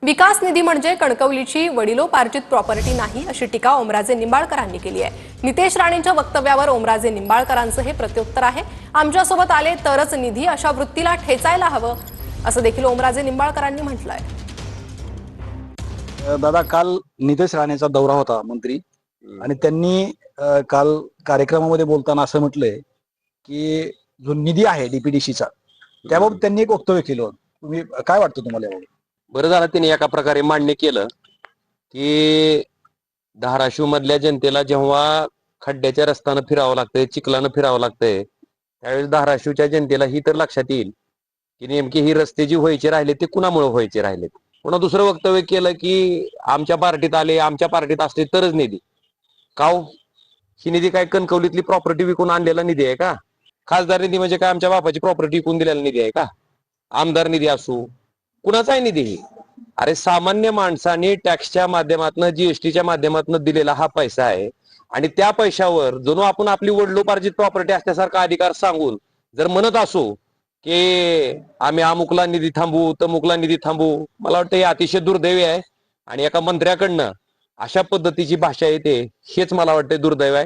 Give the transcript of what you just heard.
विकास निधी म्हणजे कणकवलीची वडिलोपार्जित प्रॉपर्टी नाही अशी टीका ओमराजे निंबाळकरांनी केली आहे। नितेश राणेंच्या वक्तव्यावर ओमराजे निंबाळकरांचं हे प्रत्युत्तर आहे। आमच्यासोबत आले तरच निधी अशा वृत्तीला ठेचायला हवं असं देखील ओमराजे निंबाळकरांनी म्हटलंय। दादा, काल नितेश राणेचा दौरा होता मंत्री आणि त्यांनी काल कार्यक्रमामध्ये बोलताना असं म्हटलंय की जो निधी आहे डीपीडीसीचा त्याबाबत त्यांनी एक वक्तव्य केलं। तुम्ही काय वाटतं तुम्हाला याबाबत? बरं झालं त्यांनी एका प्रकारे मान्य केलं की धाराशिव मधल्या जनतेला जेव्हा खड्ड्याच्या रस्त्यानं फिरावं लागतंय, चिखलानं फिरावं लागतंय, त्यावेळेस धाराशिवच्या जनतेला ही तर लक्षात येईल की नेमकी ही रस्ते जी व्हायचे राहिले ते कुणामुळे व्हायचे राहिलेत। पुन्हा दुसरं वक्तव्य केलं की आमच्या पार्टीत आले, आमच्या पार्टीत असले तरच निधी का हो? ही निधी काय कणकवलीतली प्रॉपर्टी विकून आणलेला निधी आहे का? खासदार निधी म्हणजे काय आमच्या बापाची प्रॉपर्टी विकून दिलेला निधी आहे का? आमदार निधी असू कुणाचाही निधी ही अरे सामान्य माणसाने टॅक्सच्या माध्यमातून, जीएसटीच्या माध्यमातून दिलेला हा पैसा आहे आणि त्या पैशावर जणू आपण आपली वडिलोपार्जित प्रॉपर्टी असल्यासारखा अधिकार सांगून जर म्हणत असो की आम्ही अमुकला निधी थांबवू, तमुकला निधी थांबवू, मला वाटतं हे अतिशय दुर्दैवी आहे आणि एका मंत्र्याकडनं अशा पद्धतीची भाषा येते हेच मला वाटतं दुर्दैव आहे।